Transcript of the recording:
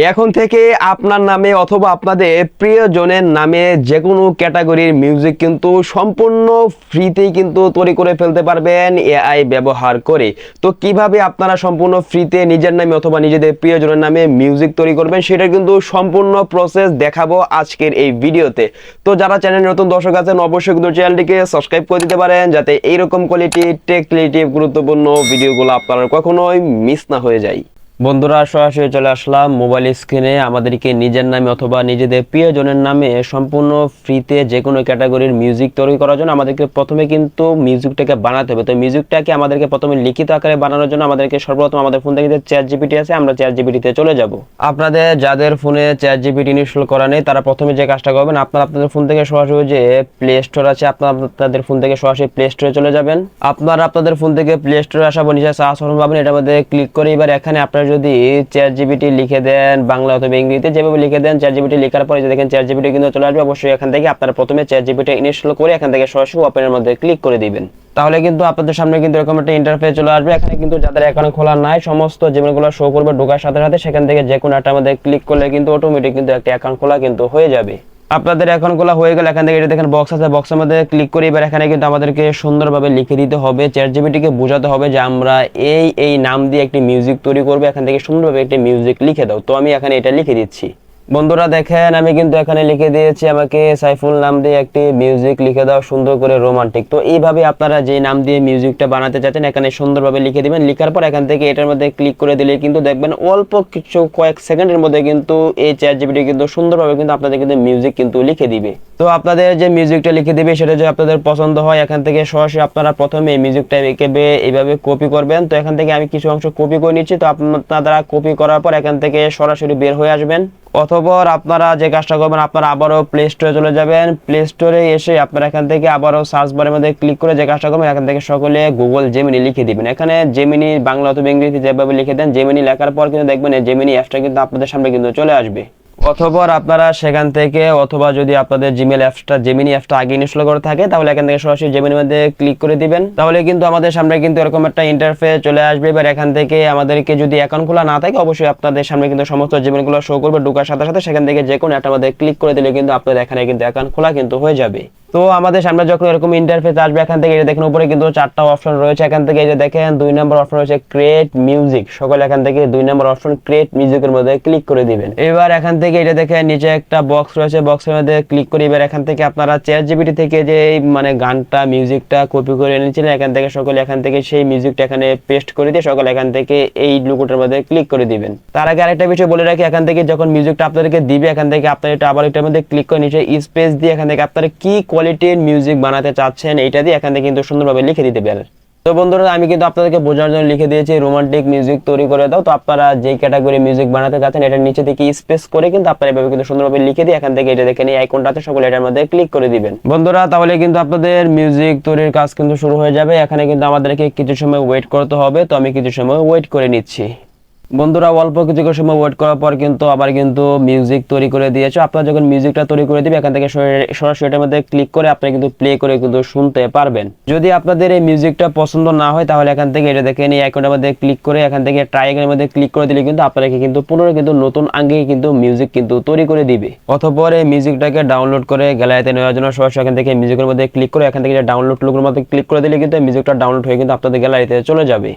এখন থেকে আপনার নামে অথবা আপনাদের প্রিয়জনের নামে যে কোনো ক্যাটাগরির মিউজিক কিন্তু সম্পূর্ণ ফ্রিতেই কিন্তু তৈরি করে ফেলতে পারবেন এআই ব্যবহার করে। তো কিভাবে আপনারা সম্পূর্ণ ফ্রিতে নিজের নামে অথবা নিজেদের প্রিয়জনের নামে মিউজিক তৈরি করবেন সেটা কিন্তু সম্পূর্ণ প্রসেস দেখাবো আজকের এই ভিডিওতে। তো যারা চ্যানেলে নতুন দর্শক আছেন অবশ্যই কিন্তু চ্যানেলটিকে সাবস্ক্রাইব করে দিতে পারেন, যাতে এইরকম কোয়ালিটি টেক রিলেটিভ গুরুত্বপূর্ণ ভিডিওগুলো আপনারা কখনোই মিস না হয়ে যায়। বন্ধুরা, সরাসরি চলে আসলাম মোবাইল স্ক্রিনে। আমাদেরকে নিজের নামে অথবা নিজেদের প্রিয়জনের নামে সম্পূর্ণ ফ্রিতে যে কোনো ক্যাটাগরির মিউজিক তৈরি করার জন্য আমাদেরকে প্রথমে কিন্তু মিউজিকটাকে বানাতে হবে। তো মিউজিকটাকে আমাদেরকে প্রথমে লিখিত আকারে বানানোর জন্য আমাদেরকে সর্বপ্রথম আমাদের ফোন থেকে যে চ্যাট জিপিটি আছে, আমরা চ্যাট জিপিটিতে চলে যাব। আপনাদের যাদের ফোনে চ্যাট জিপিটি ইনস্টল করা নেই তারা প্রথমে যে কাজটা করবেন, আপনাদের ফোন থেকে সরাসরি যে প্লে স্টোর আছে আপনাদের ফোন থেকে সরাসরি প্লে স্টোরে চলে যাবেন। আপনারা আপনাদের ফোন থেকে প্লে স্টোরে আসা নিচে সার্চ অপশন পাবেন, এটার মধ্যে ক্লিক করে এবার এখানে আপনারা যদি চ্যাট জিপিটি লিখে দেন, বাংলা অথবা ইংরেজিতে যেভাবে লিখে দেন, চ্যাট জিপিটি লেখার পরে যে দেখেন চ্যাট জিপিটি কিন্তু চলে আসবে। অবশ্যই এখান থেকে আপনারা প্রথমে চ্যাট জিপিটি ইনস্টল করে এখান থেকে সরাসরি ওপেনের মধ্যে ক্লিক করে দিবেন। তাহলে কিন্তু আপনাদের সামনে কিন্তু এরকম একটা ইন্টারফেস চলে আসবে। এখানে কিন্তু যাদের অ্যাকাউন্ট খোলা নাই সমস্ত জিমেলগুলো শো করবে, ঢোকার সাথে সাথে সেখান থেকে যে কোনো একটা মধ্যে ক্লিক করলে কিন্তু অটোমেটিক কিন্তু একটা অ্যাকাউন্ট খোলা কিন্তু হয়ে যাবে। আপনাদের অ্যাকাউন্টগুলো হয়ে গেলে এখান থেকে এটা দেখেন বক্স আছে, বক্সের মধ্যে ক্লিক করে এবার এখানে কিন্তু আমাদেরকে সুন্দরভাবে লিখে দিতে হবে, চ্যাট জিপিটিকে বোঝাতে হবে যে আমরা এই নাম দিয়ে একটি মিউজিক তৈরি করবো, এখান থেকে সুন্দরভাবে একটি মিউজিক লিখে দাও। তো আমি এখানে এটা লিখে দিচ্ছি। বন্ধুরা দেখেন আমি কিন্তু এখানে লিখে দিয়েছি, আমাকে সাইফুল নাম দিয়ে একটি মিউজিক লিখে দাও সুন্দর করে রোমান্টিক। তো এইভাবে আপনারা যে নাম দিয়ে মিউজিকটা বানাতে চাচ্ছেন এখানে সুন্দরভাবে লিখে দিবেন। লিখার পর এখান থেকে এটার মধ্যে ক্লিক করে দিলে কিন্তু দেখবেন অল্প কিছু কয়েক সেকেন্ডের মধ্যে কিন্তু এই চ্যাট জিপিটি কিন্তু সুন্দরভাবে কিন্তু আপনাদের কিন্তু মিউজিক কিন্তু লিখে দিবে। তো আপনাদের যে মিউজিকটা লিখে দিবে সেটা যদি আপনাদের পছন্দ হয় এখান থেকে সরাসরি আপনারা প্রথমে এই মিউজিকটা এইভাবে কপি করবেন। তো এখান থেকে আমি কিছু অংশ কপি করে নিচ্ছি। তো আপনারা কপি করার পর এখান থেকে সরাসরি বের হয়ে আসবেন, অথবা আপনারা যে কাজটা করবেন আপনারা আবারও প্লে স্টোরে চলে যাবেন। প্লে স্টোরে এসে আপনারা এখান থেকে আবারও সার্চ বারের মধ্যে ক্লিক করে যে কাজটা করবেন এখান থেকে সকলে গুগল জেমিনি লিখে দিবেন। এখানে জেমিনি বাংলা অথবা ইংরেজিতে যেভাবে লিখে দেন, জেমিনি লেখার পর কিন্তু দেখবেন এই জেমিনি অ্যাপসটা কিন্তু আপনাদের সামনে কিন্তু চলে আসবে। অথবা আপনারা সেখান থেকে অথবা যদি আপনাদের জিমেল অ্যাপসটা জেমিনি অ্যাপসটা আগে ইনস্টল করে থাকে তাহলে এখান থেকে সরাসরি জেমিনির মধ্যে ক্লিক করে দিবেন। তাহলে কিন্তু আমাদের সামনে কিন্তু এরকম একটা ইন্টারফেস চলে আসবে। এবার এখান থেকে আমাদেরকে যদি অ্যাকাউন্ট খোলা না থাকে অবশ্যই আপনাদের সামনে কিন্তু সমস্ত জিমেলগুলো শো করবে, ঢোকার সাথে সাথে সেখান থেকে যে কোনো একটা মধ্যে ক্লিক করে দিলে কিন্তু আপনাদের এখানে কিন্তু অ্যাকাউন্ট খোলা কিন্তু হয়ে যাবে। তো আমাদের সামনে যখন এরকম ইন্টারফেস আসবে এখান থেকে এটা দেখেন উপরে কিন্তু চারটা অপশন রয়েছে। এখান থেকে এই যে দেখেন 2 নম্বর অপশন রয়েছে ক্রিয়েট মিউজিক। সকলে এখান থেকে 2 নম্বর অপশন ক্রিয়েট মিউজিকের মধ্যে ক্লিক করে দিবেন। এবার এখান থেকে এটা দেখেন নিচে একটা বক্স রয়েছে, বক্সের মধ্যে ক্লিক করে এবার এখান থেকে আপনারা চ্যাট জিপিটি থেকে যে গানটা মিউজিকটা কপি করে এনেছিলেন এখান থেকে সকলে এখান থেকে সেই মিউজিকটা এখানে পেস্ট করে দিয়ে সকলে এখান থেকে এই লোগোটার মধ্যে ক্লিক করে দিবেন। তার আগে আরেকটা বিষয় বলে রাখি, এখান থেকে যখন মিউজিকটা আপনাদেরকে দিবে এখান থেকে আপনারা এটা আবার এটার মধ্যে ক্লিক করে নিচে স্পেস দিয়ে এখান থেকে আপনারা কি কোয়ালিটির মিউজিক বানাতে চাচ্ছেন এইটা দিয়ে এখান থেকে কিন্তু সুন্দরভাবে লিখে দিতে পারেন। তো বন্ধুরা আমি কিন্তু আপনাদেরকে বোঝার জন্য লিখে দিয়েছি রোমান্টিক মিউজিক তৈরি করে দাও। তো আপনারা যে ক্যাটাগরি মিউজিক বানাতে চাচ্ছেন এটার নিচে থেকে স্পেস করে কিন্তু আপনারা এভাবে কিন্তু সুন্দরভাবে লিখে দিয়ে এখান থেকে এটা দেখেন এই আইকনটাতে সকলে এটার মধ্যে ক্লিক করে দিবেন। বন্ধুরা তাহলে কিন্তু আপনাদের মিউজিক তৈরির কাজ কিন্তু শুরু হয়ে যাবে। এখানে কিন্তু আমাদেরকে কিছু সময় ওয়েট করতে হবে। তো আমি কিছু সময় ওয়েট করে নিচ্ছি। বন্ধুরা অল্প কিছু সময় ওয়েট করার পর কিন্তু আবার কিন্তু মিউজিক তৈরি করে দিয়েছে। আপনারা যখন মিউজিকটা তৈরি করে দিবে এখান থেকে সরাসরি এটার মধ্যে ক্লিক করে আপনারা কিন্তু প্লে করে কিন্তু শুনতে পারবেন। যদি আপনাদের এই মিউজিকটা পছন্দ না হয় তাহলে এখান থেকে এটা দেখেন এই আইকনটার মধ্যে ক্লিক করে এখান থেকে ট্রাই আইকনের মধ্যে ক্লিক করে দিলে কিন্তু আপনারা কিন্তু পুনরায় কিন্তু নতুন আঙ্গে কিন্তু মিউজিক কিন্তু তৈরি করে দিবে। অথবা এই মিউজিকটাকে ডাউনলোড করে গ্যালারিতে নেওয়ার জন্য সরাসরি এখান থেকে মিউজিকের মধ্যে ক্লিক করে এখান থেকে ডাউনলোড লোগোর মধ্যে ক্লিক করে দিলে কিন্তু মিউজিকটা ডাউনলোড হয়ে কিন্তু আপনাদের গ্যালারিতে চলে যাবে।